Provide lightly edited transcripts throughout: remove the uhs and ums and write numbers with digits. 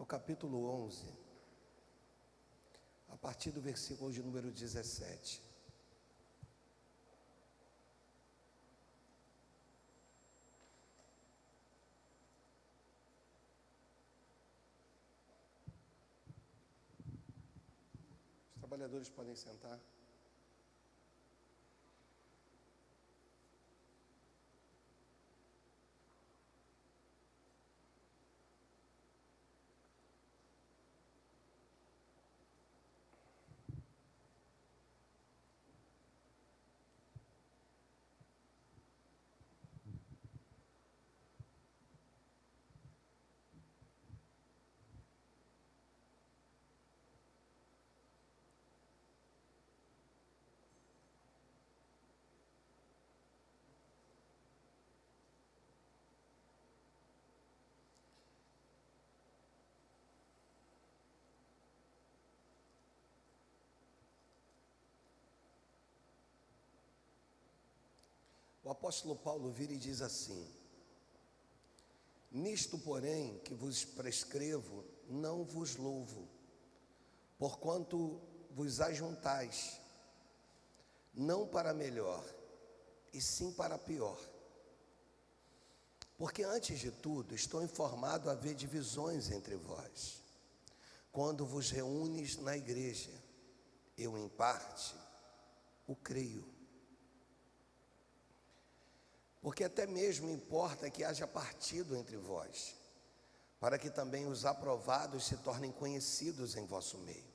no capítulo 11, a partir do versículo de número 17. Os trabalhadores podem sentar. O apóstolo Paulo vira e diz assim: nisto, porém, que vos prescrevo, não vos louvo, porquanto vos ajuntais, não para melhor, e sim para pior. Porque antes de tudo, estou informado a haver divisões entre vós, quando vos reúnes na igreja. Eu, em parte, o creio. Porque até mesmo importa que haja partido entre vós, para que também os aprovados se tornem conhecidos em vosso meio.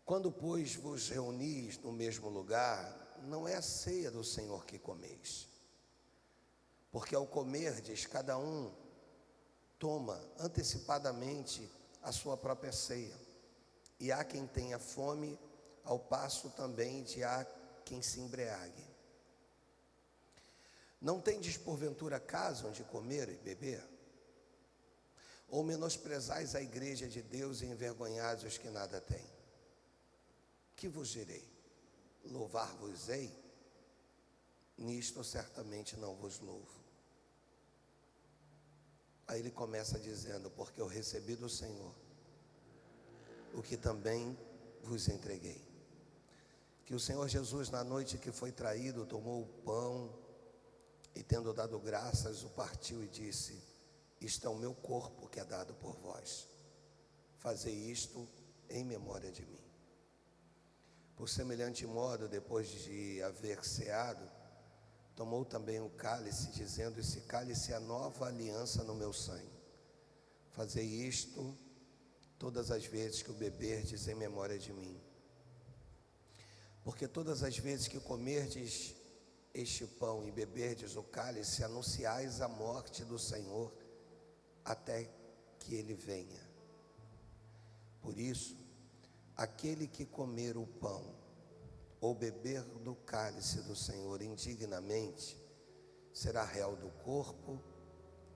Quando, pois, vos reunis no mesmo lugar, não é a ceia do Senhor que comeis. Porque ao comerdes, cada um toma antecipadamente a sua própria ceia. E há quem tenha fome, ao passo também de há quem se embriague. Não tendes porventura casa onde comer e beber? Ou menosprezais a igreja de Deus e envergonhais os que nada têm? Que vos direi? Louvar-vos-ei? Nisto certamente não vos louvo. Aí ele começa dizendo: porque eu recebi do Senhor o que também vos entreguei. Que o Senhor Jesus, na noite que foi traído, tomou o pão e, tendo dado graças, o partiu e disse: isto é o meu corpo que é dado por vós. Fazei isto em memória de mim. Por semelhante modo, depois de haver ceado, tomou também o cálice, dizendo: esse cálice é a nova aliança no meu sangue. Fazei isto todas as vezes que o beberdes em memória de mim. Porque todas as vezes que comerdes este pão e beberdes o cálice, anunciais a morte do Senhor até que ele venha. Por isso, aquele que comer o pão ou beber do cálice do Senhor indignamente, será réu do corpo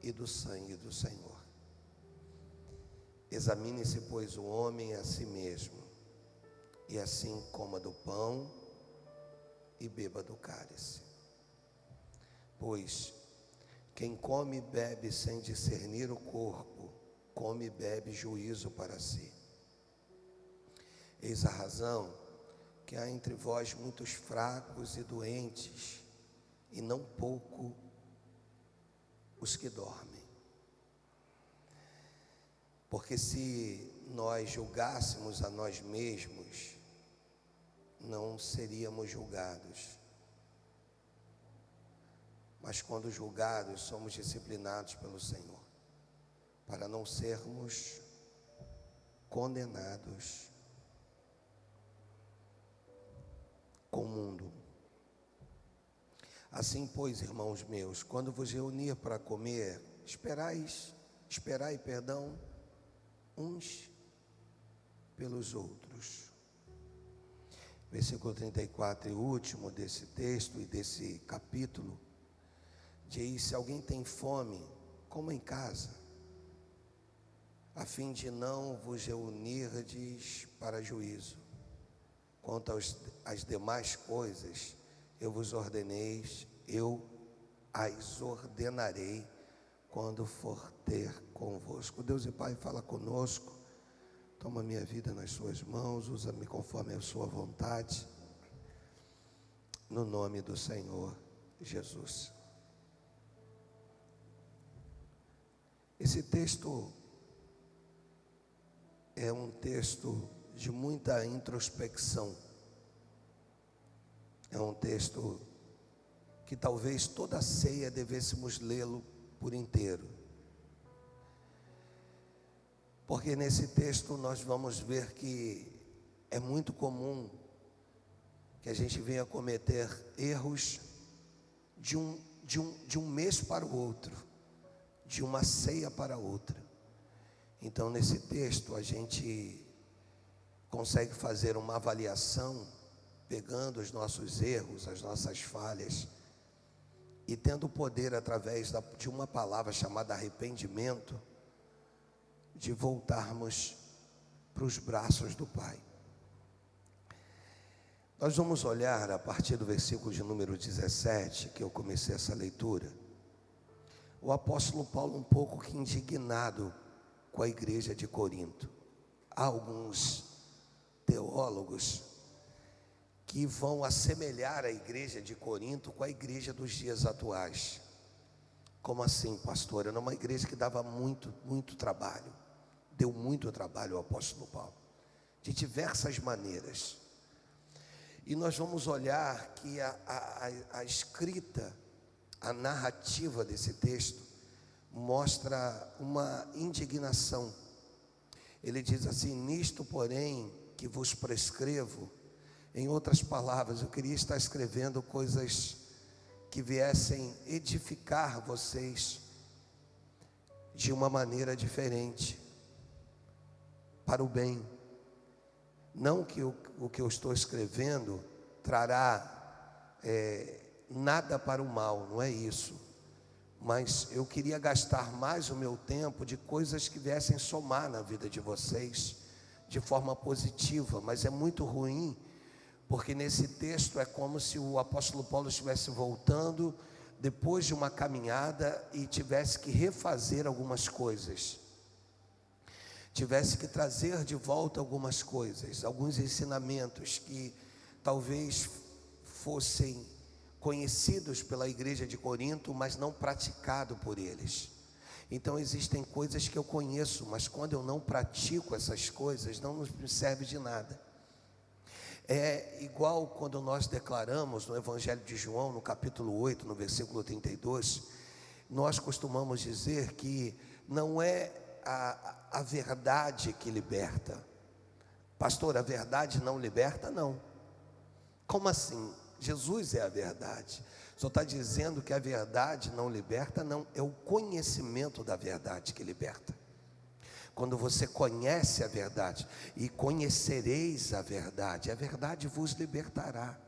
e do sangue do Senhor. Examine-se, pois, o homem a si mesmo, e assim coma do pão e beba do cálice. Pois quem come e bebe sem discernir o corpo, come e bebe juízo para si. Eis a razão que há entre vós muitos fracos e doentes, e não pouco os que dormem. Porque se nós julgássemos a nós mesmos, não seríamos julgados. Mas quando julgados, somos disciplinados pelo Senhor, para não sermos condenados com o mundo. Assim, pois, irmãos meus, quando vos reunir para comer, esperai, uns pelos outros. Versículo 34 e último desse texto e desse capítulo diz: se alguém tem fome, coma em casa, a fim de não vos reunirdes para juízo. Quanto às demais coisas, eu as ordenarei quando for ter convosco. Deus e Pai, fala conosco, toma minha vida nas suas mãos, usa-me conforme a sua vontade, no nome do Senhor Jesus. Esse texto é um texto de muita introspecção, é um texto que talvez toda a ceia devêssemos lê-lo por inteiro, porque nesse texto nós vamos ver que é muito comum que a gente venha cometer erros de um mês para o outro, de uma ceia para outra. Então nesse texto a gente consegue fazer uma avaliação, pegando os nossos erros, as nossas falhas, e tendo o poder através de uma palavra chamada arrependimento, de voltarmos para os braços do Pai. Nós vamos olhar a partir do versículo de número 17, que eu comecei essa leitura, o apóstolo Paulo um pouco que indignado com a igreja de Corinto. Há alguns teólogos que vão assemelhar a igreja de Corinto com a igreja dos dias atuais. Como assim, pastor? Era uma igreja que dava muito trabalho, deu muito trabalho ao apóstolo Paulo, de diversas maneiras. E nós vamos olhar que a escrita, a narrativa desse texto mostra uma indignação. Ele diz assim: nisto, porém, que vos prescrevo. Em outras palavras, eu queria estar escrevendo coisas que viessem edificar vocês de uma maneira diferente, para o bem. Não que o que eu estou escrevendo trará nada para o mal, não é isso. Mas eu queria gastar mais o meu tempo de coisas que viessem somar na vida de vocês de forma positiva. Mas é muito ruim, porque nesse texto é como se o apóstolo Paulo estivesse voltando depois de uma caminhada e tivesse que refazer algumas coisas, tivesse que trazer de volta algumas coisas, alguns ensinamentos que talvez fossem conhecidos pela igreja de Corinto, mas não praticado por eles. Então existem coisas que eu conheço, mas quando eu não pratico essas coisas, não me serve de nada. É igual quando nós declaramos no Evangelho de João, no capítulo 8, no versículo 32, nós costumamos dizer que não é a verdade que liberta. Pastor, a verdade não liberta? Não. Como assim? Jesus é a verdade. O senhor está dizendo que a verdade não liberta? Não, é o conhecimento da verdade que liberta. Quando você conhece a verdade, e conhecereis a verdade vos libertará.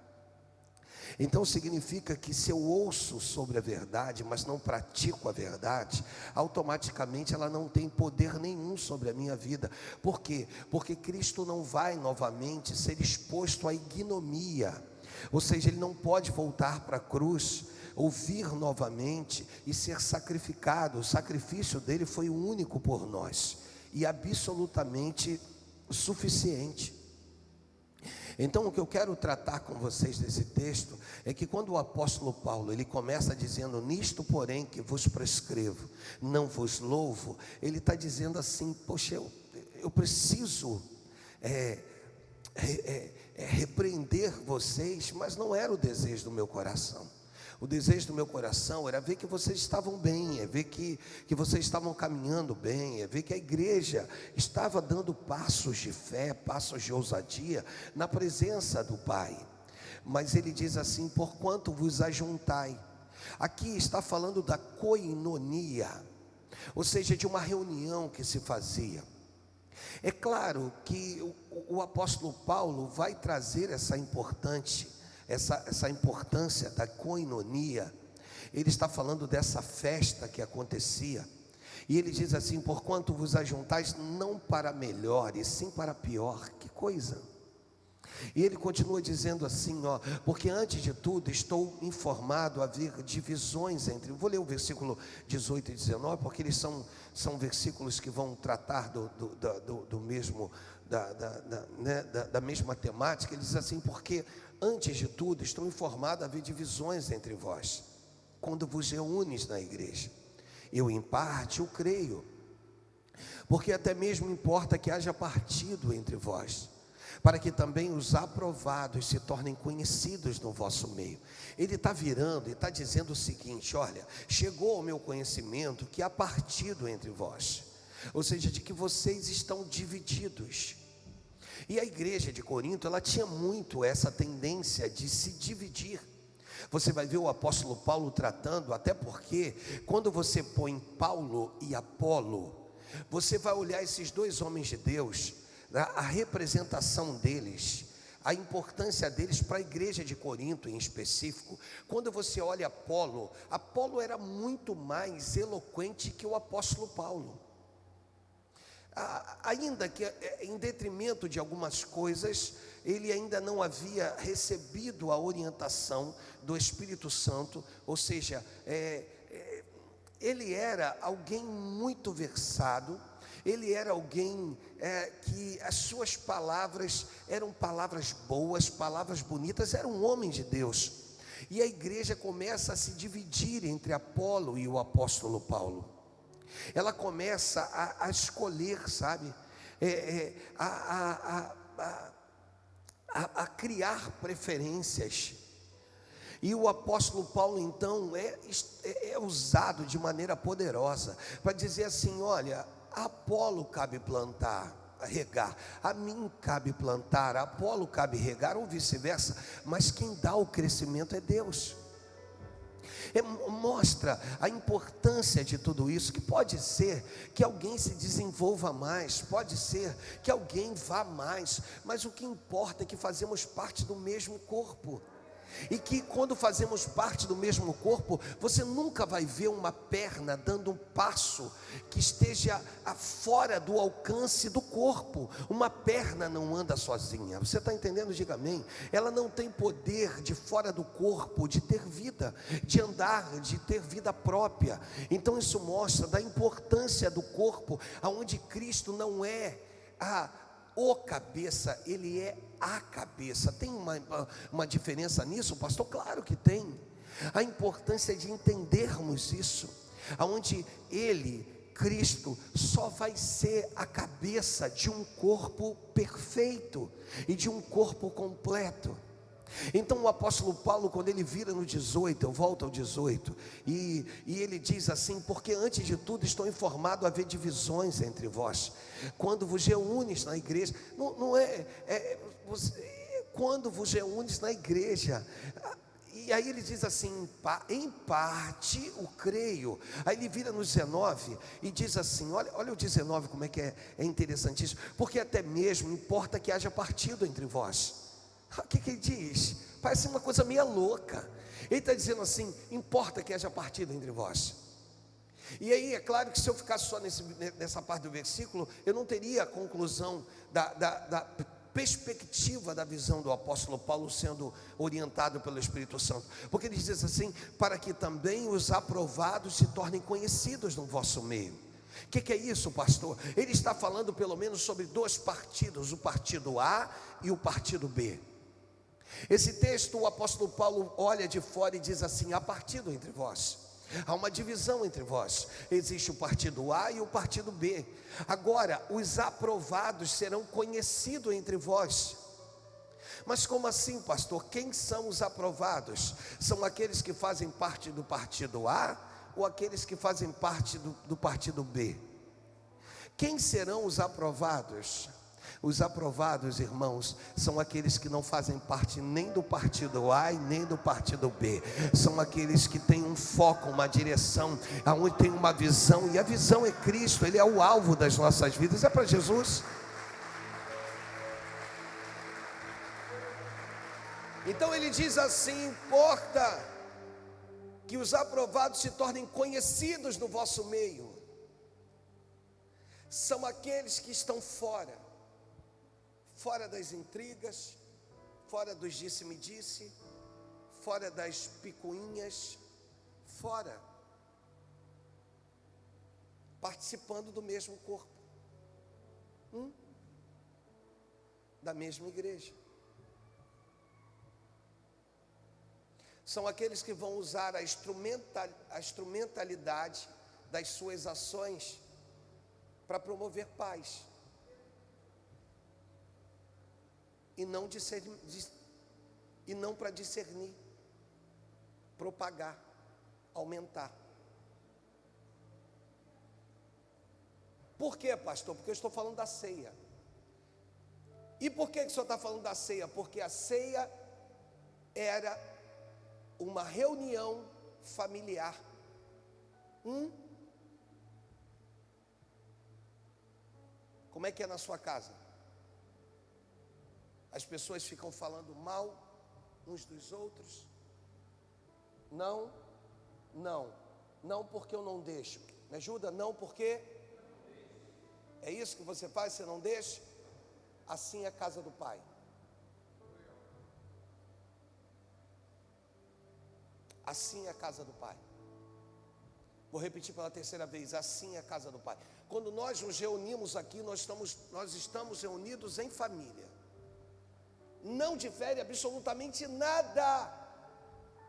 Então significa que se eu ouço sobre a verdade, mas não pratico a verdade, automaticamente ela não tem poder nenhum sobre a minha vida. Por quê? Porque Cristo não vai novamente ser exposto à ignomia. Ou seja, Ele não pode voltar para a cruz, ouvir novamente e ser sacrificado. O sacrifício dele foi o único por nós e absolutamente suficiente. Então o que eu quero tratar com vocês nesse texto é que quando o apóstolo Paulo ele começa dizendo: nisto porém que vos prescrevo, não vos louvo, ele está dizendo assim: poxa, eu preciso repreender vocês, mas não era o desejo do meu coração. O desejo do meu coração era ver que vocês estavam bem, é ver que vocês estavam caminhando bem, é ver que a igreja estava dando passos de fé, passos de ousadia na presença do Pai. Mas ele diz assim: porquanto vos ajuntai. Aqui está falando da koinonia, ou seja, de uma reunião que se fazia. É claro que o apóstolo Paulo vai trazer essa importância da koinonia. Ele está falando dessa festa que acontecia, e ele diz assim: porquanto vos ajuntais não para melhor, e sim para pior. Que coisa! E ele continua dizendo assim, porque antes de tudo estou informado a haver divisões entre. Vou ler o versículo 18 e 19, porque eles são versículos que vão tratar do mesmo, da mesma temática. Ele diz assim: porque antes de tudo estou informado a haver divisões entre vós, quando vos reúnes na igreja. Eu em parte o creio, porque até mesmo importa que haja partido entre vós, para que também os aprovados se tornem conhecidos no vosso meio. Ele está virando e está dizendo o seguinte: olha, chegou ao meu conhecimento que há partido entre vós, ou seja, de que vocês estão divididos. E a igreja de Corinto, ela tinha muito essa tendência de se dividir. Você vai ver o apóstolo Paulo tratando, até porque quando você põe Paulo e Apolo, você vai olhar esses dois homens de Deus, a representação deles, a importância deles para a igreja de Corinto em específico. Quando você olha Apolo era muito mais eloquente que o apóstolo Paulo, ainda que em detrimento de algumas coisas, ele ainda não havia recebido a orientação do Espírito Santo, ou seja, ele era alguém muito versado. Ele era alguém que as suas palavras eram palavras boas, palavras bonitas, era um homem de Deus. E a igreja começa a se dividir entre Apolo e o apóstolo Paulo. Ela começa a escolher, sabe, a criar preferências. E o apóstolo Paulo então é usado de maneira poderosa para dizer assim: olha, a Apolo cabe plantar, regar, a mim cabe plantar, a Apolo cabe regar, ou vice-versa, mas quem dá o crescimento é Deus. Mostra a importância de tudo isso, que pode ser que alguém se desenvolva mais, pode ser que alguém vá mais, mas o que importa é que fazemos parte do mesmo corpo. E que quando fazemos parte do mesmo corpo, você nunca vai ver uma perna dando um passo que esteja fora do alcance do corpo. Uma perna não anda sozinha, você está entendendo? Diga amém. Ela não tem poder de fora do corpo, de ter vida, de andar, de ter vida própria. Então isso mostra da importância do corpo, aonde Cristo não é o cabeça, ele é a cabeça. Tem uma diferença nisso, pastor? Claro que tem. A importância de entendermos isso, aonde ele, Cristo, só vai ser a cabeça de um corpo perfeito e de um corpo completo. Então o apóstolo Paulo, quando ele vira no 18, eu volto ao 18, e ele diz assim: porque antes de tudo estou informado a haver divisões entre vós, quando vos reúnes na igreja. Quando vos reúnes na igreja. E aí ele diz assim: em parte o creio. Aí ele vira no 19 e diz assim, olha o 19 como é que é interessantíssimo. Porque até mesmo importa que haja partido entre vós. O que ele diz? Parece uma coisa meio louca. Ele está dizendo assim: importa que haja partido entre vós. E aí é claro que se eu ficasse só nessa parte do versículo, eu não teria a conclusão da perspectiva da visão do apóstolo Paulo sendo orientado pelo Espírito Santo. Porque ele diz assim: para que também os aprovados se tornem conhecidos no vosso meio. O que é isso, pastor? Ele está falando pelo menos sobre dois partidos, o partido A e o partido B. Esse texto, o apóstolo Paulo olha de fora e diz assim: há partido entre vós, há uma divisão entre vós. Existe o partido A e o partido B. Agora, os aprovados serão conhecidos entre vós. Mas como assim, pastor? Quem são os aprovados? São aqueles que fazem parte do partido A ou aqueles que fazem parte do partido B? Quem serão os aprovados? Os aprovados, irmãos, são aqueles que não fazem parte nem do partido A e nem do partido B. São aqueles que têm um foco, uma direção, aonde tem uma visão, e a visão é Cristo. Ele é o alvo das nossas vidas, é para Jesus. Então ele diz assim: importa que os aprovados se tornem conhecidos no vosso meio. São aqueles que estão fora das intrigas, fora dos disse-me-disse, fora das picuinhas, fora, participando do mesmo corpo, da mesma igreja. São aqueles que vão usar a instrumentalidade das suas ações para promover paz e não para discernir, propagar, aumentar. Por quê, pastor? Porque eu estou falando da ceia. E por que o senhor está falando da ceia? Porque a ceia era uma reunião familiar. Como é que é na sua casa? As pessoas ficam falando mal uns dos outros? Não, porque eu não deixo. Me ajuda? Não, porque é isso que você faz, você não deixa? Assim é a casa do Pai. Assim é a casa do Pai. Vou repetir pela terceira vez, assim é a casa do Pai. Quando nós nos reunimos aqui, nós estamos reunidos em família. Não difere absolutamente nada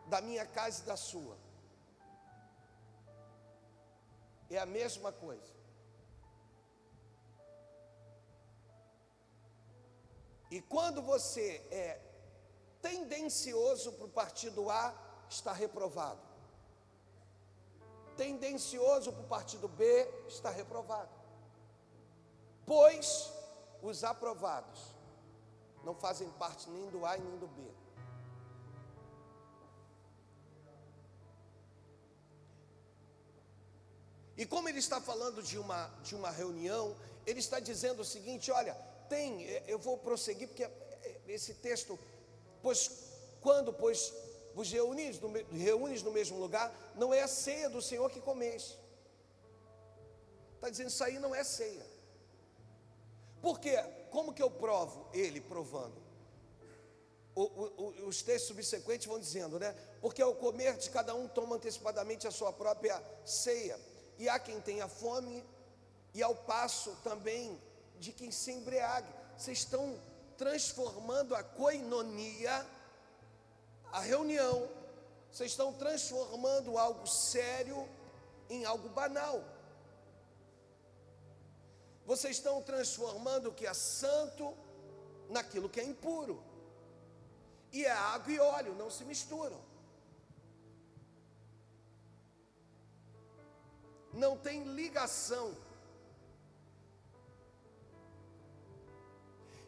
da minha casa e da sua. É a mesma coisa. E quando você é tendencioso para o partido A, está reprovado. Tendencioso para o partido B, está reprovado. Pois os aprovados não fazem parte nem do A e nem do B. E como ele está falando de uma reunião, ele está dizendo o seguinte: olha, eu vou prosseguir, porque esse texto, pois vos reúnes no mesmo lugar, não é a ceia do Senhor que comeis. Está dizendo, isso aí não é ceia. Por quê? Como que eu provo? Ele provando. Os textos subsequentes vão dizendo, né? Porque ao comer de cada um toma antecipadamente a sua própria ceia. E há quem tenha fome, e ao passo também de quem se embriague. Vocês estão transformando a koinonia, a reunião, vocês estão transformando algo sério em algo banal. Vocês estão transformando o que é santo naquilo que é impuro. E é água e óleo, não se misturam. Não tem ligação.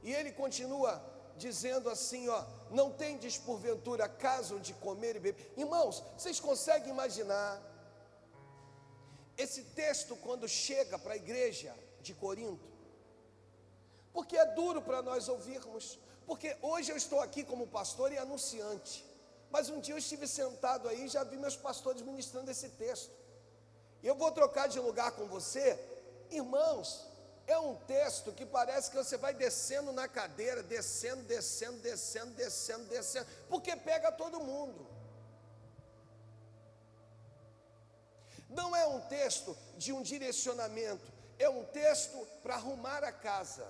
E ele continua dizendo assim, ó: não tendes porventura caso de comer e beber. Irmãos, vocês conseguem imaginar esse texto quando chega para a igreja de Corinto? Porque é duro para nós ouvirmos. Porque hoje eu estou aqui como pastor e anunciante, mas um dia eu estive sentado aí e já vi meus pastores ministrando esse texto. E eu vou trocar de lugar com você. Irmãos, é um texto que parece que você vai descendo na cadeira, descendo, porque pega todo mundo. Não é um texto de um direcionamento, é um texto para arrumar a casa.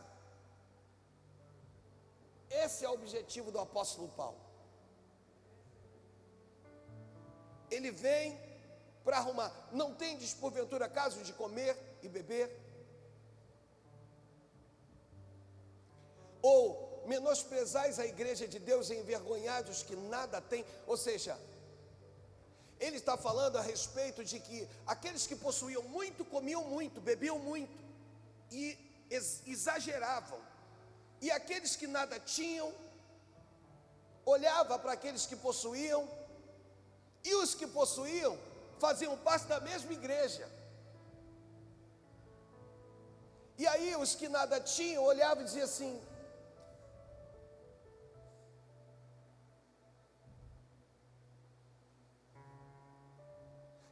Esse é o objetivo do apóstolo Paulo. Ele vem para arrumar. Não tendes porventura caso de comer e beber? Ou menosprezais a igreja de Deus e envergonhados que nada tem? Ou seja, ele está falando a respeito de que aqueles que possuíam muito, comiam muito, bebiam muito e exageravam. E aqueles que nada tinham, olhava para aqueles que possuíam, e os que possuíam faziam parte da mesma igreja. E aí os que nada tinham olhavam e diziam assim: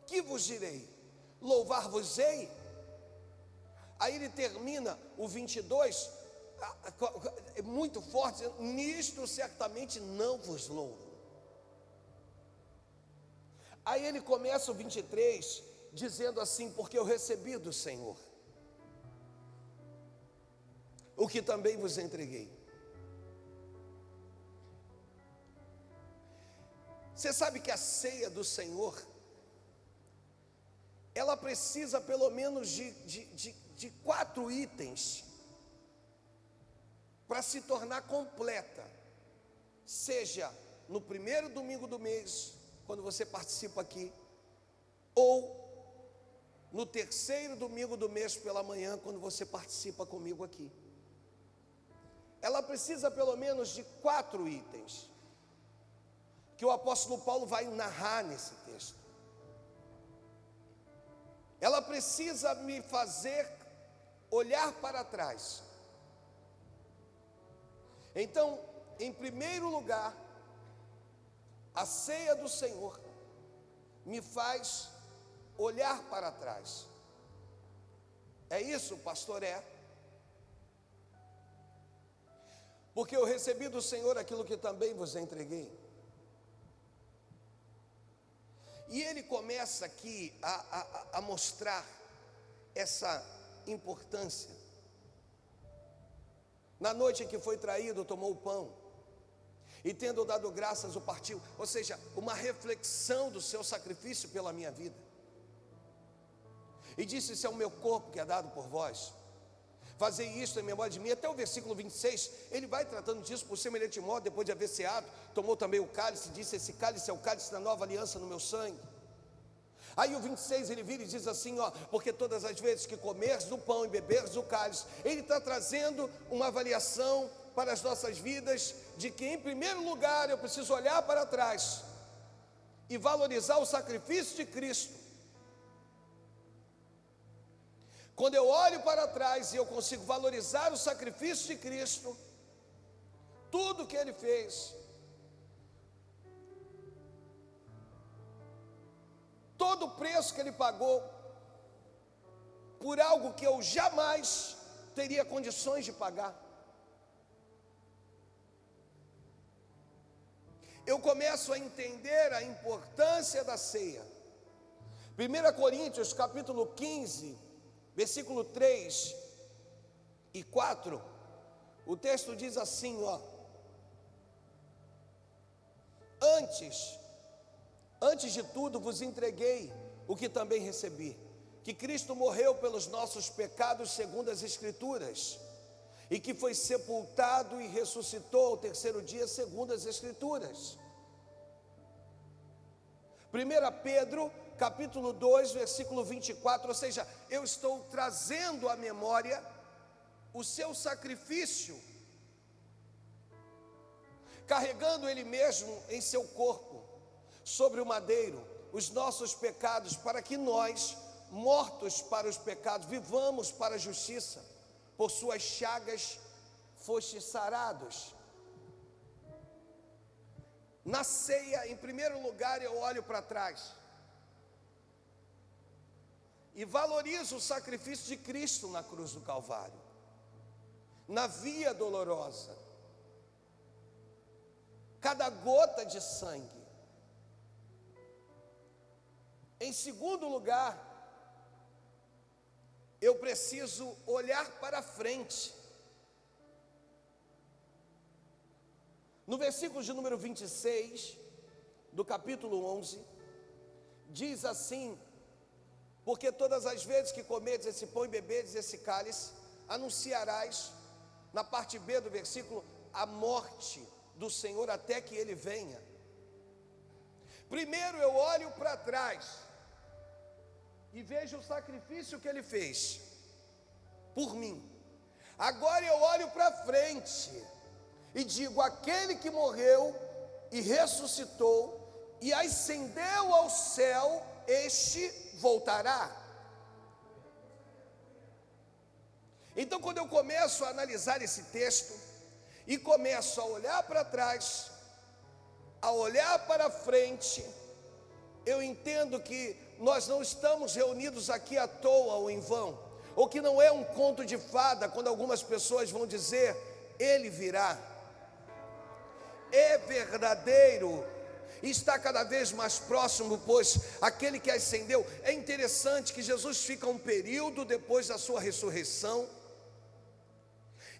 que vos direi? Louvar-vos-ei? Aí ele termina o 22 é muito forte, nisto certamente não vos louvo. Aí ele começa o 23 dizendo assim: porque eu recebi do Senhor o que também vos entreguei. Você sabe que a ceia do Senhor, ela precisa pelo menos de 4 itens para se tornar completa. Seja no primeiro domingo do mês, quando você participa aqui, ou no terceiro domingo do mês pela manhã, quando você participa comigo aqui. Ela precisa pelo menos de 4 itens, que o apóstolo Paulo vai narrar nesse texto. Ela precisa me fazer olhar para trás. Então, em primeiro lugar, a ceia do Senhor me faz olhar para trás. É isso, pastor? É. Porque eu recebi do Senhor aquilo que também vos entreguei. E ele começa aqui a mostrar essa importância. Na noite em que foi traído, tomou o pão, e tendo dado graças, o partiu. Ou seja, uma reflexão do seu sacrifício pela minha vida. E disse: esse é o meu corpo que é dado por vós, fazei isto em memória de mim. Até o versículo 26, ele vai tratando disso. Por semelhante modo, depois de haver ceado, tomou também o cálice, e disse: esse cálice é o cálice da nova aliança no meu sangue. Aí o 26 ele vira e diz assim, porque todas as vezes que comeres do pão e beberes do cálice, ele está trazendo uma avaliação para as nossas vidas, de que em primeiro lugar eu preciso olhar para trás e valorizar o sacrifício de Cristo. Quando eu olho para trás e eu consigo valorizar o sacrifício de Cristo, tudo que Ele fez, todo o preço que Ele pagou, por algo que eu jamais teria condições de pagar, eu começo a entender a importância da ceia. 1 Coríntios capítulo 15, versículo 3 e 4, o texto diz assim, Antes de tudo vos entreguei o que também recebi, que Cristo morreu pelos nossos pecados segundo as Escrituras, e que foi sepultado e ressuscitou ao terceiro dia segundo as Escrituras. 1 Pedro capítulo 2, versículo 24, ou seja, eu estou trazendo à memória o seu sacrifício, carregando Ele mesmo em seu corpo, sobre o madeiro, os nossos pecados, para que nós, mortos para os pecados, vivamos para a justiça. Por suas chagas fostes sarados. Na ceia, em primeiro lugar, eu olho para trás e valorizo o sacrifício de Cristo na cruz do Calvário, na via dolorosa, cada gota de sangue. Em segundo lugar, eu preciso olhar para frente. No versículo de número 26, do capítulo 11, diz assim: porque todas as vezes que comedes esse pão e bebedes esse cálice, anunciarás, na parte B do versículo, a morte do Senhor até que Ele venha. Primeiro eu olho para trás e vejo o sacrifício que Ele fez por mim. Agora eu olho para frente e digo: aquele que morreu e ressuscitou e ascendeu ao céu, este voltará. Então, quando eu começo a analisar esse texto e começo a olhar para trás, a olhar para frente, eu entendo que nós não estamos reunidos aqui à toa ou em vão. ou que não é um conto de fada, quando algumas pessoas vão dizer, ele virá. É verdadeiro e está cada vez mais próximo, pois aquele que ascendeu, é interessante que Jesus fica um período depois da sua ressurreição,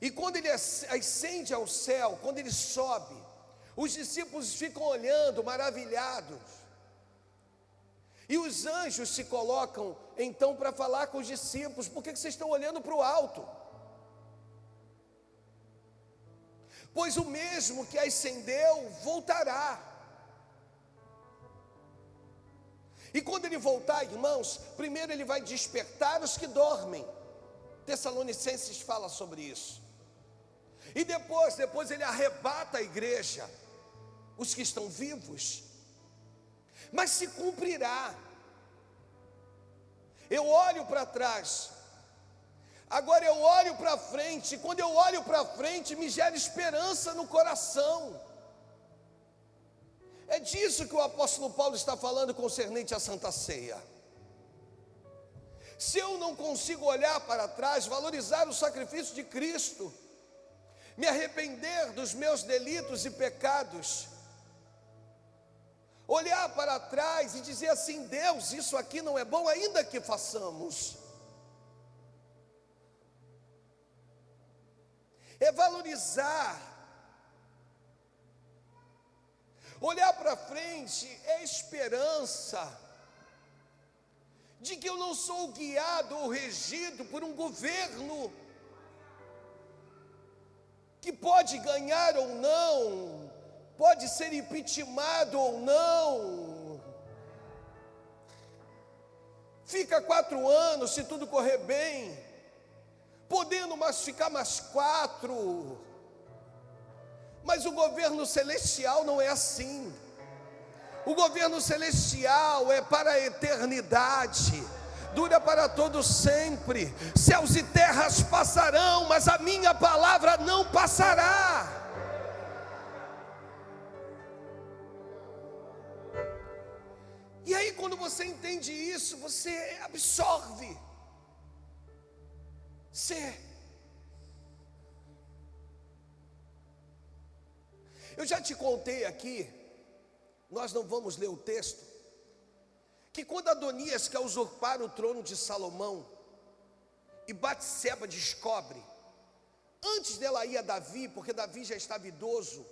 e quando ele ascende ao céu, quando ele sobe, os discípulos ficam olhando, maravilhados, e os anjos se colocam então para falar com os discípulos: por que vocês estão olhando para o alto? Pois o mesmo que ascendeu voltará. E quando ele voltar, irmãos, primeiro ele vai despertar os que dormem. Tessalonicenses fala sobre isso. E depois ele arrebata a igreja, os que estão vivos. Mas se cumprirá. Eu olho para trás, agora eu olho para frente. Quando eu olho para frente, me gera esperança no coração. É disso que o apóstolo Paulo está falando concernente à Santa Ceia. Se eu não consigo olhar para trás, valorizar o sacrifício de Cristo, me arrepender dos meus delitos e pecados, olhar para trás e dizer assim: Deus, isso aqui não é bom, ainda que façamos. É valorizar. Olhar para frente é esperança de que eu não sou guiado ou regido por um governo que pode ganhar ou não, pode ser impeachmentado ou não. Fica 4 anos, se tudo correr bem, podendo ficar mais 4. Mas o governo celestial não é assim. O governo celestial é para a eternidade, dura para todo sempre. Céus e terras passarão, mas a minha palavra não passará. E aí, quando você entende isso, você absorve. Eu já te contei aqui, nós não vamos ler o texto, que quando Adonias quer usurpar o trono de Salomão, e Batseba descobre, antes dela ir a Davi, porque Davi já estava idoso,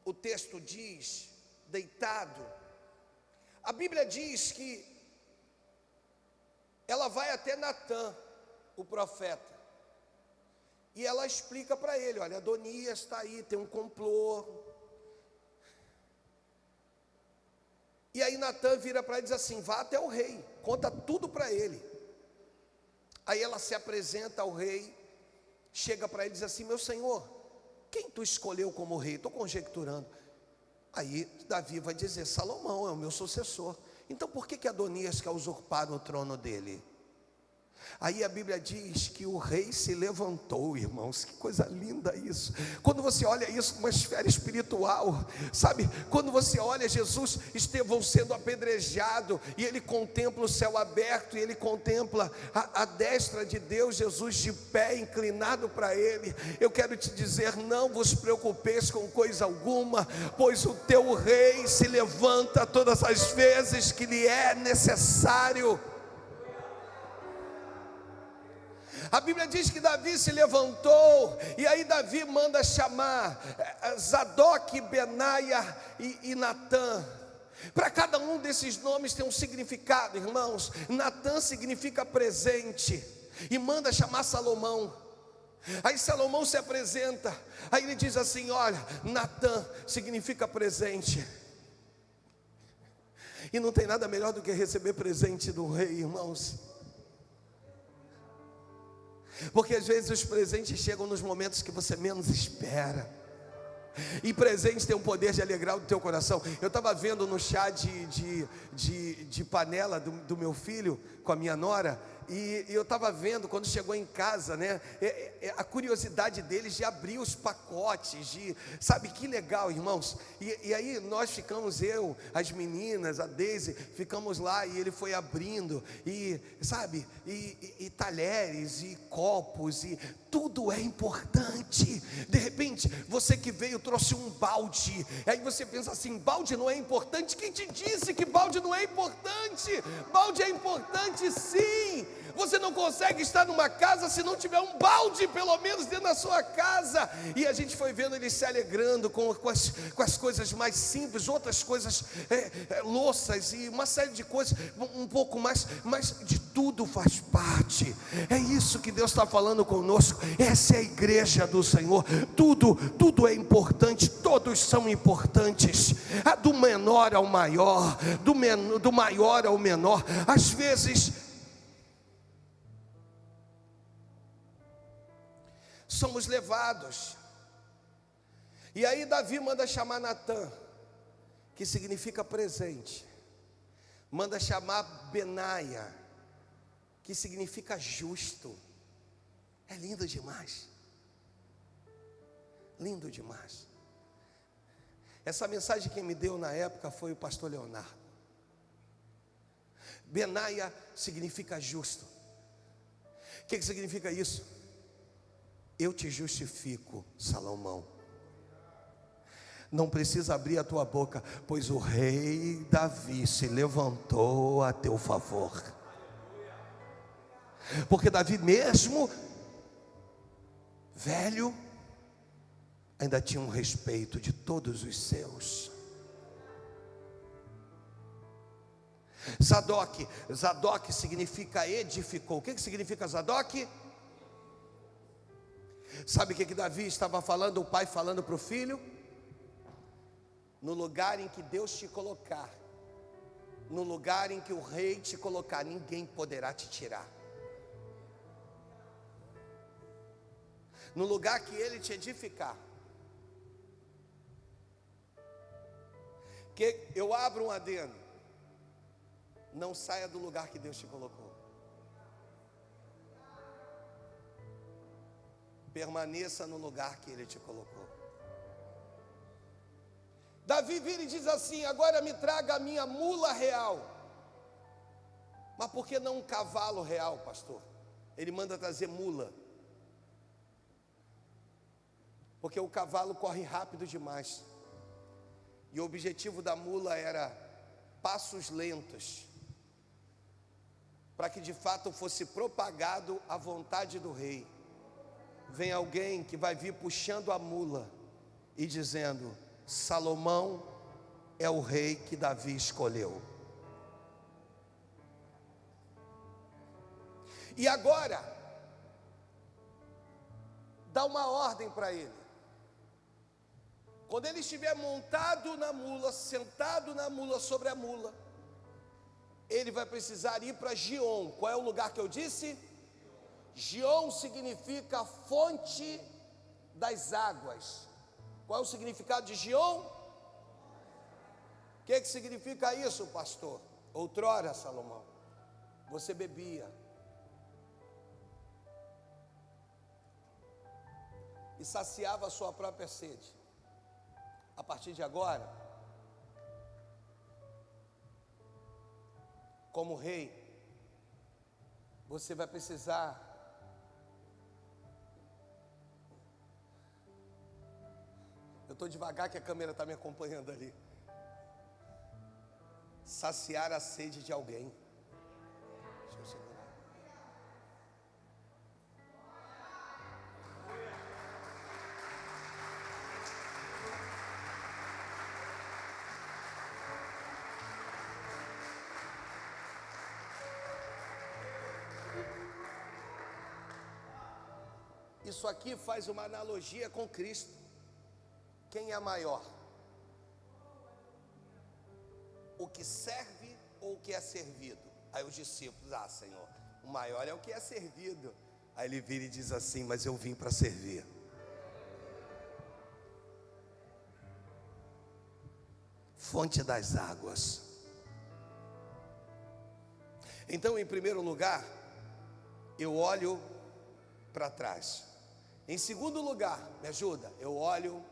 o texto diz, deitado, a Bíblia diz que ela vai até Natã, o profeta, e ela explica para ele: olha, Adonias está aí, tem um complô. E aí Natã vira para ele e diz assim: vá até o rei, conta tudo para ele. Aí ela se apresenta ao rei, chega para ele e diz assim: meu senhor, quem tu escolheu como rei? Estou conjecturando. Aí Davi vai dizer: Salomão é o meu sucessor. Então por que Adonias quer usurpar o trono dele? Aí a Bíblia diz que o rei se levantou, irmãos, que coisa linda isso. Quando você olha isso numa esfera espiritual, sabe, quando você olha Jesus, Estevão sendo apedrejado, e ele contempla o céu aberto, e ele contempla a destra de Deus, Jesus de pé, inclinado para ele. Eu quero te dizer: não vos preocupeis com coisa alguma, pois o teu rei se levanta todas as vezes que lhe é necessário. A Bíblia diz que Davi se levantou, e aí Davi manda chamar Zadok, Benaia e Natã. Para cada um desses nomes tem um significado, irmãos. Natã significa presente, e manda chamar Salomão. Aí Salomão se apresenta, aí ele diz assim: olha, Natã significa presente. E não tem nada melhor do que receber presente do rei, irmãos. Porque às vezes os presentes chegam nos momentos que você menos espera. E presente tem o poder de alegrar o teu coração. Eu estava vendo no chá de panela do meu filho com a minha nora, E eu estava vendo quando chegou em casa, né? A curiosidade deles de abrir os pacotes, sabe que legal, irmãos. E aí nós ficamos, as meninas, a Deise, ficamos lá e ele foi abrindo, e sabe, e talheres, e copos, e tudo é importante. De repente, você que veio trouxe um balde, aí você pensa assim: balde não é importante? Quem te disse que balde não é importante? Balde é importante sim. Você não consegue estar numa casa se não tiver um balde pelo menos dentro da sua casa. E a gente foi vendo eles se alegrando com as coisas mais simples, outras coisas, louças e uma série de coisas, um pouco mais, mas de tudo faz parte. É isso que Deus está falando conosco. Essa é a igreja do Senhor. Tudo é importante, todos são importantes, do menor ao maior, do maior ao menor. Às vezes somos levados, e aí Davi manda chamar Natã, que significa presente, manda chamar Benaia, que significa justo. É lindo demais, lindo demais. Essa mensagem quem me deu na época foi o pastor Leonardo. Benaia significa justo. O que significa isso? Eu te justifico, Salomão. Não precisa abrir a tua boca, pois o rei Davi se levantou a teu favor. Porque Davi, mesmo velho, ainda tinha um respeito de todos os seus. Zadok significa edificou. O que significa Zadok? Sabe o que Davi estava falando, o pai falando para o filho? No lugar em que Deus te colocar, no lugar em que o rei te colocar, ninguém poderá te tirar. No lugar que ele te edificar. Que eu abro um adendo: não saia do lugar que Deus te colocou. Permaneça no lugar que ele te colocou. Davi vira e diz assim: agora me traga a minha mula real. Mas por que não um cavalo real, pastor? Ele manda trazer mula. Porque o cavalo corre rápido demais. E o objetivo da mula era passos lentos, para que de fato fosse propagado a vontade do rei. Vem alguém que vai vir puxando a mula e dizendo: Salomão é o rei que Davi escolheu. E agora dá uma ordem para ele. Quando ele estiver montado na mula, sentado na mula, sobre a mula, ele vai precisar ir para Gion. Qual é o lugar que eu disse? Gion significa fonte das águas. Qual é o significado de Gion? O que significa isso, pastor? Outrora, Salomão, você bebia e saciava a sua própria sede. A partir de agora, como rei, você vai precisar eu estou devagar que a câmera está me acompanhando ali. Saciar a sede de alguém. Deixa eu segurar. Isso aqui faz uma analogia com Cristo. Quem é maior? O que serve ou o que é servido? Aí os discípulos: Senhor, o maior é o que é servido. Aí ele vira e diz assim: mas eu vim para servir. Fonte das águas. Então, em primeiro lugar, eu olho para trás. Em segundo lugar, me ajuda, eu olho.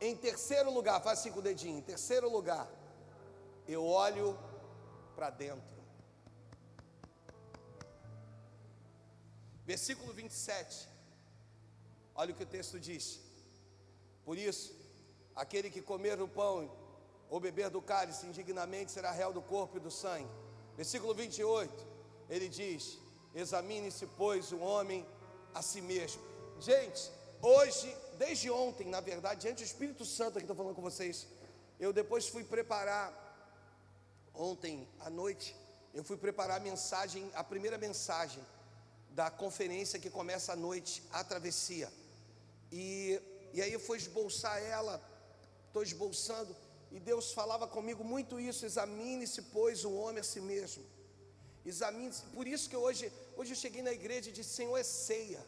Em terceiro lugar, faz 5 dedinhos. Em terceiro lugar, eu olho para dentro. Versículo 27. Olha o que o texto diz. Por isso, aquele que comer o pão ou beber do cálice indignamente será réu do corpo e do sangue. Versículo 28, ele diz: examine-se, pois, o homem a si mesmo. Gente, hoje, desde ontem, na verdade, diante do Espírito Santo que estou falando com vocês, eu depois fui preparar, ontem à noite, eu fui preparar a mensagem, a primeira mensagem da conferência que começa à noite, a travessia. E aí eu fui esboçar ela, estou esboçando, e Deus falava comigo muito isso: examine-se, pois, o homem a si mesmo. Examine-se. Por isso que hoje eu cheguei na igreja e disse: Senhor, é ceia.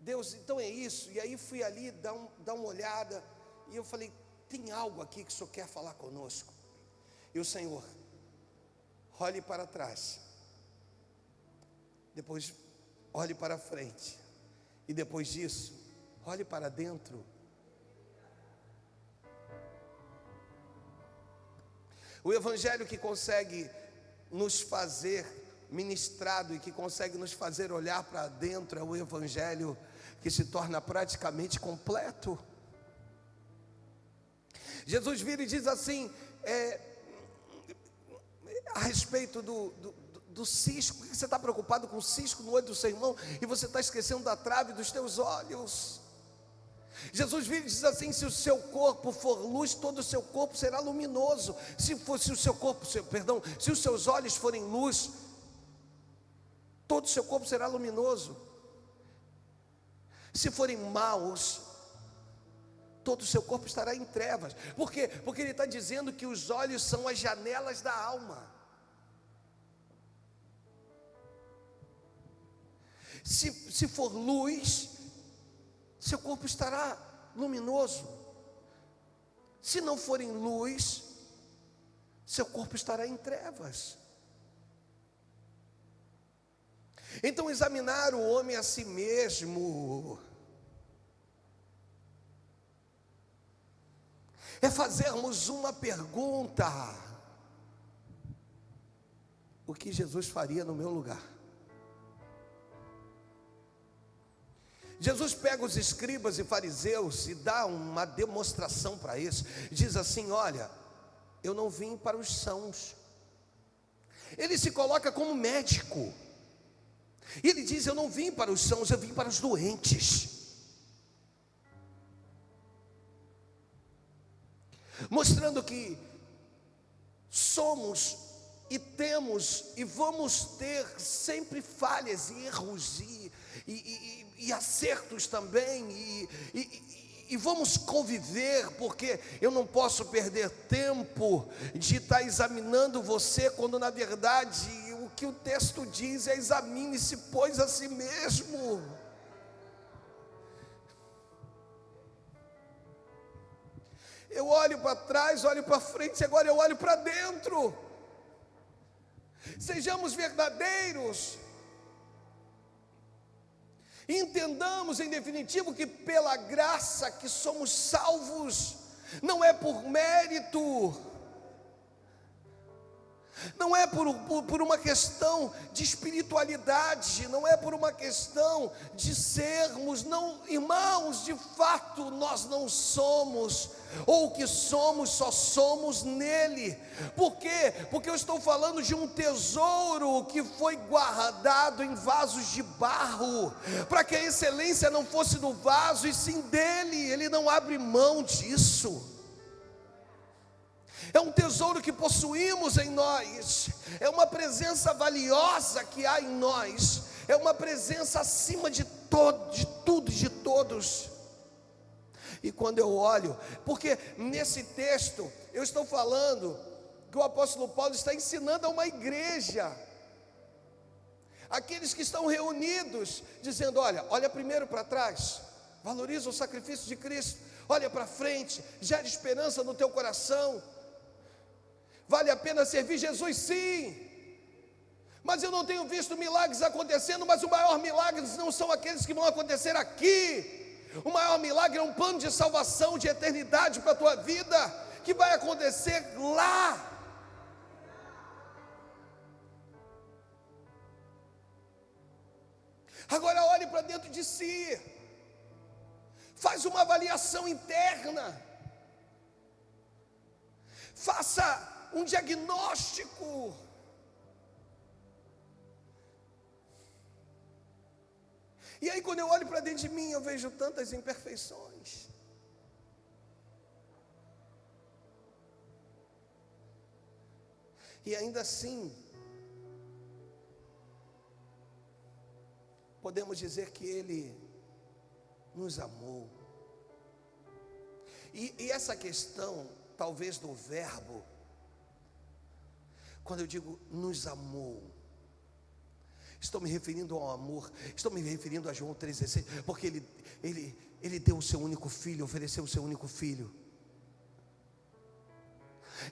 Deus, então é isso. E aí fui ali dar uma olhada, e eu falei: tem algo aqui que o Senhor quer falar conosco. E o Senhor: olhe para trás, depois olhe para frente, e depois disso, olhe para dentro. O evangelho que consegue nos fazer ministrado e que consegue nos fazer olhar para dentro é o evangelho que se torna praticamente completo. Jesus vira e diz assim, a respeito do cisco: por que você está preocupado com o cisco no olho do seu irmão e você está esquecendo da trave dos teus olhos? Jesus vira e diz assim: se o seu corpo for luz, todo o seu corpo será luminoso. Se os seus olhos forem luz, todo o seu corpo será luminoso. Se forem maus, todo o seu corpo estará em trevas. Por quê? Porque ele está dizendo que os olhos são as janelas da alma. Se for luz, seu corpo estará luminoso. Se não for em luz, seu corpo estará em trevas. Então, examinar o homem a si mesmo é fazermos uma pergunta: o que Jesus faria no meu lugar? Jesus pega os escribas e fariseus e dá uma demonstração para isso. Diz assim: olha, eu não vim para os sãos. Ele se coloca como médico. E ele diz: eu não vim para os sãos, eu vim para os doentes. Mostrando que somos e temos e vamos ter sempre falhas e erros e acertos também, e vamos conviver, porque eu não posso perder tempo de estar examinando você, quando na verdade o que o texto diz é: examine-se, pois, a si mesmo. Eu olho para trás, olho para frente, agora eu olho para dentro. Sejamos verdadeiros. Entendamos, em definitivo, que pela graça que somos salvos, não é por mérito, não é por uma questão de espiritualidade, não é por uma questão de sermos, não, irmãos, de fato nós não somos, ou o que somos, só somos nele. Por quê? Porque eu estou falando de um tesouro que foi guardado em vasos de barro, para que a excelência não fosse do vaso, e sim dele. Ele não abre mão disso. É um tesouro que possuímos em nós, é uma presença valiosa que há em nós, é uma presença acima de tudo e de todos. E quando eu olho, porque nesse texto eu estou falando que o apóstolo Paulo está ensinando a uma igreja, aqueles que estão reunidos, dizendo: olha primeiro para trás, valoriza o sacrifício de Cristo, olha para frente, gera esperança no teu coração. Vale a pena servir Jesus, sim, Mas eu não tenho visto milagres acontecendo. Mas o maior milagre não são aqueles que vão acontecer aqui. O maior milagre é um plano de salvação, de eternidade para a tua vida, que vai acontecer lá. Agora olhe para dentro de si, faz uma avaliação interna, faça um diagnóstico. E aí quando eu olho para dentro de mim, eu vejo tantas imperfeições. E ainda assim, podemos dizer que Ele nos amou. E essa questão, talvez do verbo, quando eu digo nos amou, estou me referindo ao amor, estou me referindo a João 3,16, porque ele deu o seu único filho, ofereceu o seu único filho.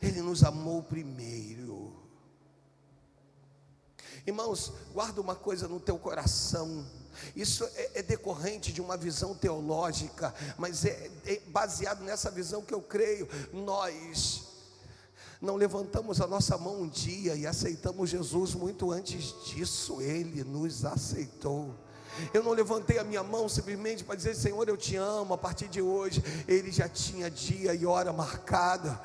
Ele nos amou primeiro. Irmãos, guarda uma coisa no teu coração. Isso é decorrente de uma visão teológica, mas é baseado nessa visão que eu creio. Nós não levantamos a nossa mão um dia e aceitamos Jesus muito antes disso. Ele nos aceitou. Eu não levantei a minha mão simplesmente para dizer: Senhor, eu te amo. A partir de hoje, Ele já tinha dia e hora marcada.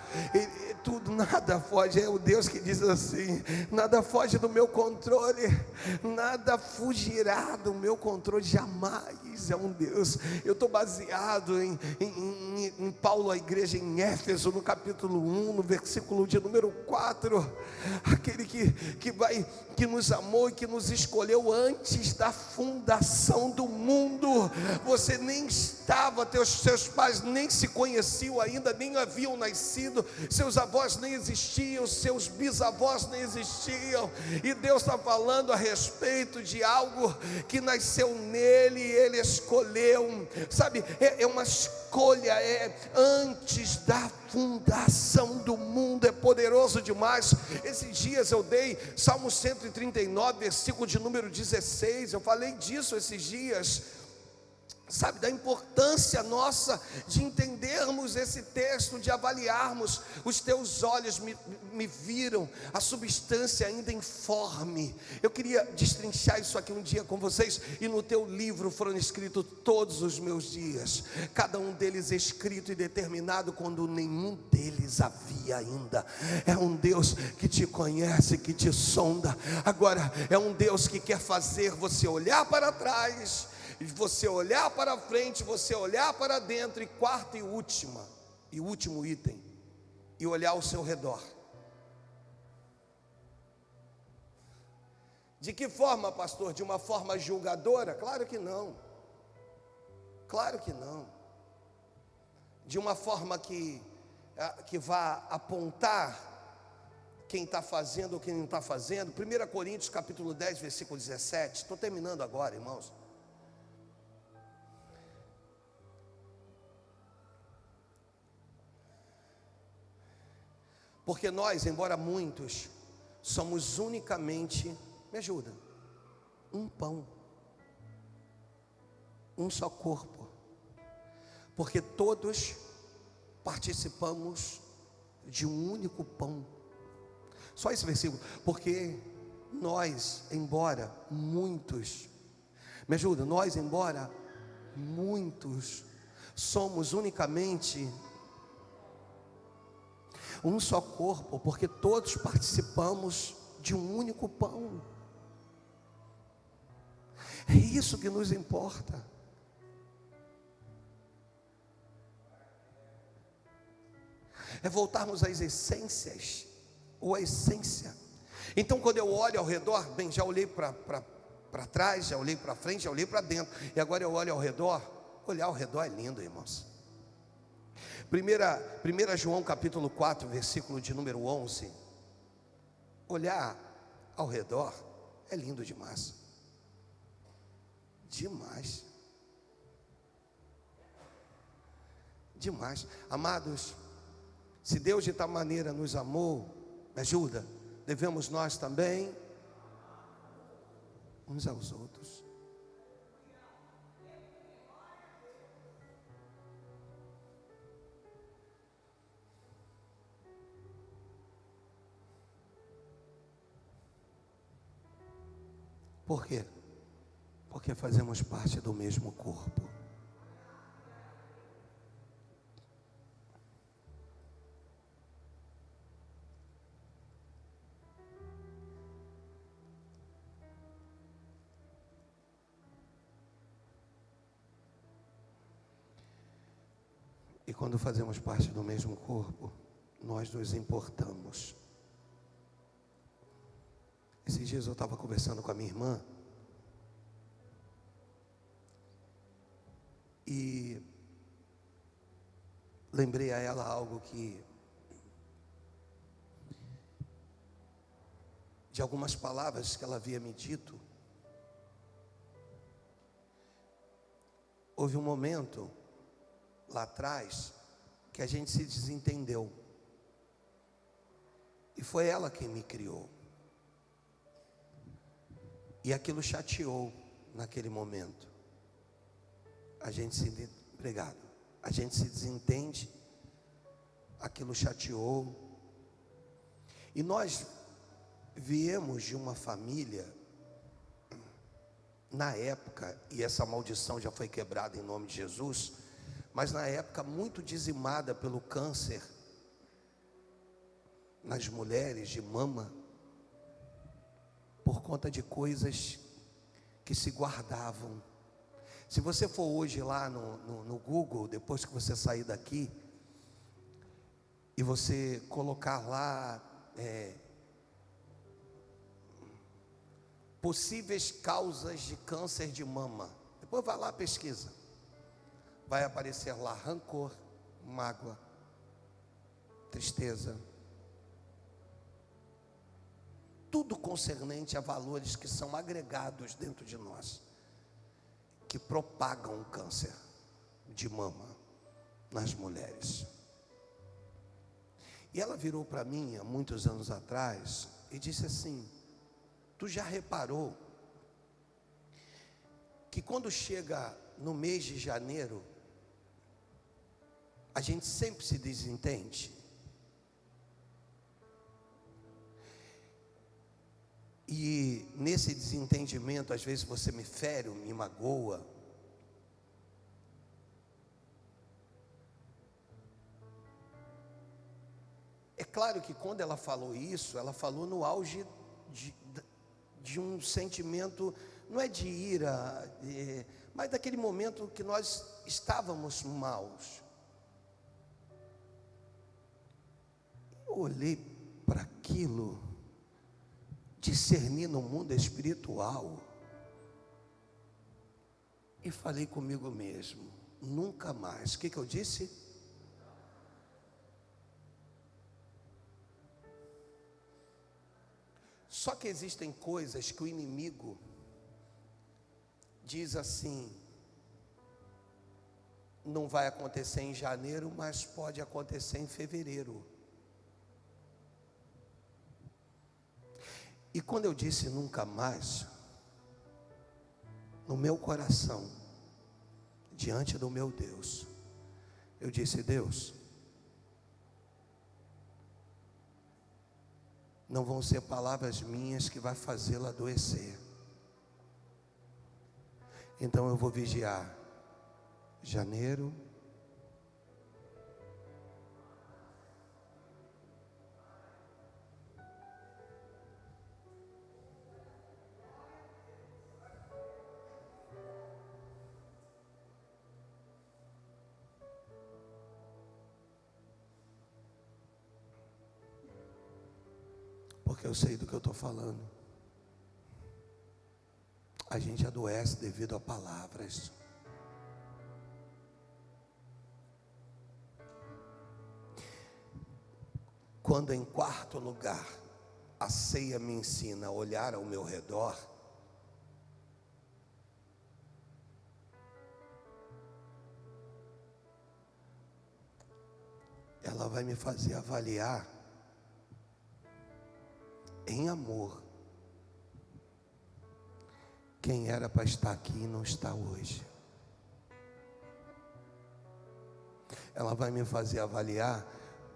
Nada foge, é o Deus que diz assim: nada foge do meu controle, nada fugirá do meu controle, jamais. É um Deus. Eu estou baseado em Paulo, a igreja em Éfeso, no capítulo 1, no versículo de número 4, aquele que nos amou e que nos escolheu antes da fundação do mundo. Você nem estava, seus pais nem se conheciam ainda, nem haviam nascido, seus avós nem existiam, seus bisavós nem existiam, e Deus está falando a respeito de algo que nasceu nele, ele escolheu, sabe, é uma escolha, antes da fundação do mundo. É poderoso demais. Esses dias eu dei Salmo 139, versículo de número 16, eu falei disso esses dias, sabe, da importância nossa de entendermos esse texto, de avaliarmos. Os teus olhos me viram a substância ainda informe. Eu queria destrinchar isso aqui um dia com vocês. E no teu livro foram escritos todos os meus dias, cada um deles escrito e determinado quando nenhum deles havia ainda. É um Deus que te conhece, que te sonda. Agora é um Deus que quer fazer você olhar para trás, você olhar para frente, você olhar para dentro, e quarto e último item, e olhar ao seu redor. De que forma, pastor? De uma forma julgadora? Claro que não. Claro que não. De uma forma que vá apontar quem está fazendo ou quem não está fazendo. 1 Coríntios capítulo 10, versículo 17. Estou terminando agora, irmãos. Porque nós, embora muitos, somos unicamente, me ajuda, um pão, um só corpo, porque todos participamos de um único pão. Só esse versículo. Porque nós, embora muitos, me ajuda, nós, embora muitos, somos unicamente um só corpo, porque todos participamos de um único pão. É isso que nos importa. É voltarmos às essências, ou à essência. Então quando eu olho ao redor, bem, já olhei para trás, já olhei para frente, já olhei para dentro, e agora eu olho ao redor. Olhar ao redor é lindo, irmãos. 1 João capítulo 4, versículo de número 11. Olhar ao redor é lindo demais. Demais. Demais. Amados, se Deus de tal maneira nos amou, me ajuda, devemos nós também uns aos outros. Por quê? Porque fazemos parte do mesmo corpo. E quando fazemos parte do mesmo corpo, nós nos importamos. Esses dias eu estava conversando com a minha irmã e lembrei a ela algo de algumas palavras que ela havia me dito. Houve um momento lá atrás que a gente se desentendeu e foi ela quem me criou. E aquilo chateou naquele momento. A gente se desentende, aquilo chateou. E nós viemos de uma família, na época, e essa maldição já foi quebrada em nome de Jesus, mas na época muito dizimada pelo câncer nas mulheres de mama, por conta de coisas que se guardavam. Se você for hoje lá no Google, depois que você sair daqui, e você colocar lá possíveis causas de câncer de mama, depois vai lá, pesquisa, vai aparecer lá rancor, mágoa, tristeza, tudo concernente a valores que são agregados dentro de nós, que propagam o câncer de mama nas mulheres. E ela virou para mim há muitos anos atrás e disse assim: tu já reparou que quando chega no mês de janeiro, a gente sempre se desentende? E nesse desentendimento, às vezes você me fere, me magoa. É claro que quando ela falou isso, ela falou no auge de um sentimento, não é de ira, mas daquele momento que nós estávamos maus. Eu olhei para aquilo, discerni no mundo espiritual e falei comigo mesmo: nunca mais. O que eu disse? Só que existem coisas que o inimigo diz assim: não vai acontecer em janeiro, mas pode acontecer em fevereiro. E quando eu disse nunca mais, no meu coração, diante do meu Deus, eu disse: Deus, não vão ser palavras minhas que vai fazê-la adoecer. Então eu vou vigiar janeiro, porque eu sei do que eu estou falando. A gente adoece devido a palavras. Quando em quarto lugar, a ceia me ensina a olhar ao meu redor, ela vai me fazer avaliar em amor quem era para estar aqui e não está hoje. Ela vai me fazer avaliar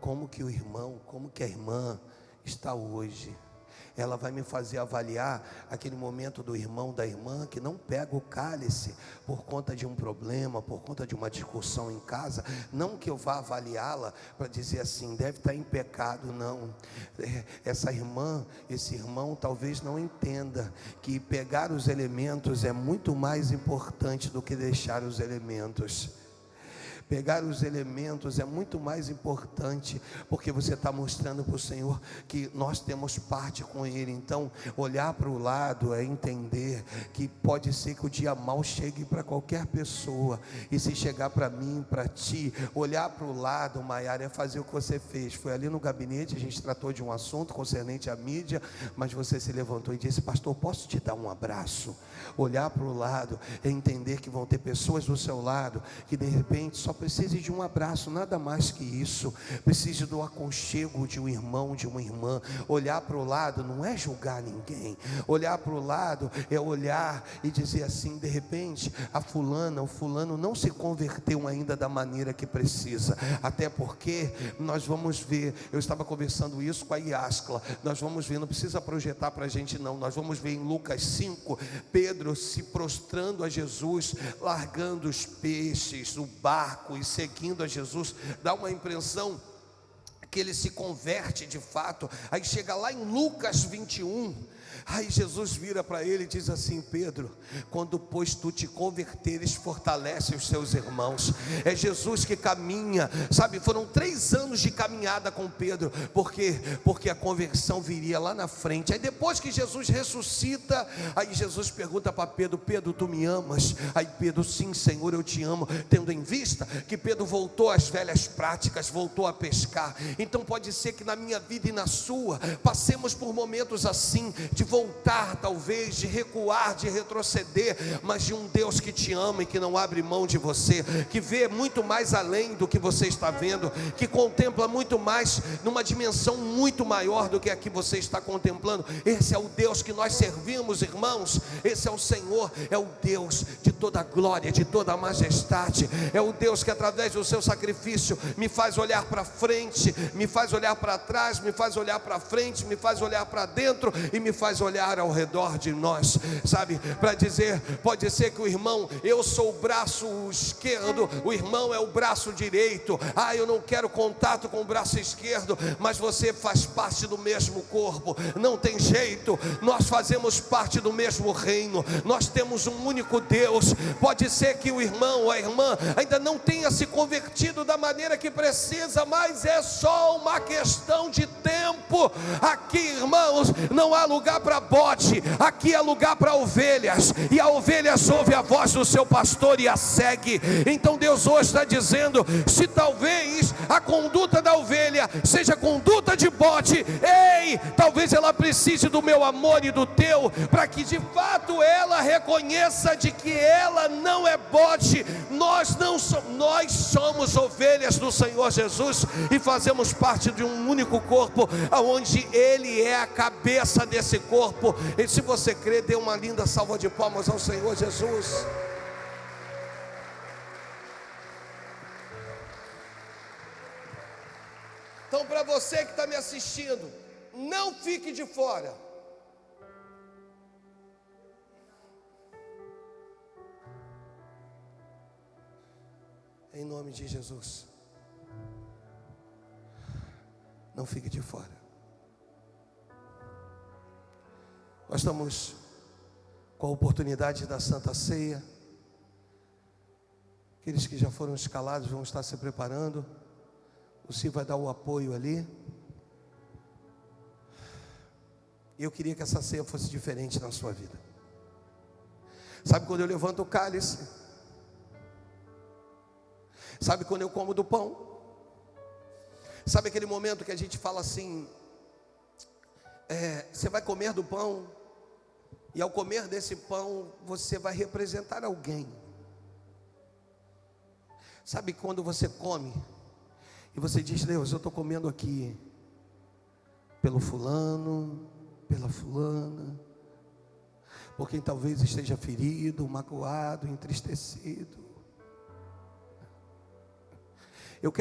como que o irmão, como que a irmã está hoje. Ela vai me fazer avaliar aquele momento do irmão, da irmã, que não pega o cálice por conta de um problema, por conta de uma discussão em casa. Não que eu vá avaliá-la para dizer assim, deve estar em pecado, não. Essa irmã, esse irmão talvez não entenda que pegar os elementos é muito mais importante do que deixar os elementos. Pegar os elementos é muito mais importante, porque você está mostrando para o Senhor que nós temos parte com Ele. Então, olhar para o lado é entender que pode ser que o dia mal chegue para qualquer pessoa, e se chegar para mim, para ti, olhar para o lado, Maiara, é fazer o que você fez. Foi ali no gabinete, a gente tratou de um assunto concernente à mídia, mas você se levantou e disse, pastor, posso te dar um abraço? Olhar para o lado é entender que vão ter pessoas do seu lado que de repente só precise de um abraço, nada mais que isso. Precise do aconchego de um irmão, de uma irmã. Olhar para o lado não é julgar ninguém. Olhar para o lado é olhar e dizer assim, de repente a fulana, o fulano não se converteu ainda da maneira que precisa. Até porque nós vamos ver, eu estava conversando isso com a Iascla, nós vamos ver, não precisa projetar para a gente não, nós vamos ver em Lucas 5, Pedro se prostrando a Jesus, largando os peixes, o barco e seguindo a Jesus. Dá uma impressão que ele se converte de fato. Aí chega lá em Lucas 21, aí Jesus vira para ele e diz assim, Pedro, quando pois tu te converteres, fortalece os seus irmãos. É Jesus que caminha, sabe, foram 3 anos de caminhada com Pedro, porque a conversão viria lá na frente. Aí depois que Jesus ressuscita, aí Jesus pergunta para Pedro, Pedro, tu me amas? Aí Pedro, sim Senhor, eu te amo, tendo em vista que Pedro voltou às velhas práticas, voltou a pescar. Então pode ser que na minha vida e na sua, passemos por momentos assim, de voltar talvez, de recuar, de retroceder, mas de um Deus que te ama e que não abre mão de você, que vê muito mais além do que você está vendo, que contempla muito mais, numa dimensão muito maior do que a que você está contemplando. Esse é o Deus que nós servimos, irmãos. Esse é o Senhor, é o Deus de toda a glória, de toda a majestade. É o Deus que através do seu sacrifício me faz olhar para frente, me faz olhar para trás, me faz olhar para frente, me faz olhar para dentro e me faz olhar ao redor de nós, sabe, para dizer, pode ser que o irmão, eu sou o braço esquerdo, o irmão é o braço direito, eu não quero contato com o braço esquerdo, mas você faz parte do mesmo corpo, não tem jeito, nós fazemos parte do mesmo reino, nós temos um único Deus. Pode ser que o irmão ou a irmã ainda não tenha se convertido da maneira que precisa, mas é só uma questão de tempo. Aqui, irmãos, não há lugar para bode, aqui é lugar para ovelhas, e a ovelha ouve a voz do seu pastor e a segue. Então Deus hoje está dizendo, se talvez a conduta da ovelha seja conduta de bode, ei, talvez ela precise do meu amor e do teu, para que de fato ela reconheça de que ela não é bode. Nós somos ovelhas do Senhor Jesus e fazemos parte de um único corpo, onde Ele é a cabeça desse corpo. E se você crê, dê uma linda salva de palmas ao Senhor Jesus. Então, para você que está me assistindo, não fique de fora. Em nome de Jesus, não fique de fora. Nós estamos com a oportunidade da Santa Ceia. Aqueles que já foram escalados vão estar se preparando. O Ciro vai dar o apoio ali. E eu queria que essa ceia fosse diferente na sua vida. Sabe quando eu levanto o cálice? Sabe quando eu como do pão? Sabe aquele momento que a gente fala assim, você vai comer do pão, e ao comer desse pão, você vai representar alguém. Sabe quando você come, e você diz, Deus, eu estou comendo aqui, pelo fulano, pela fulana, por quem talvez esteja ferido, magoado, entristecido. Eu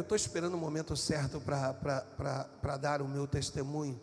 estou esperando o momento certo para dar o meu testemunho.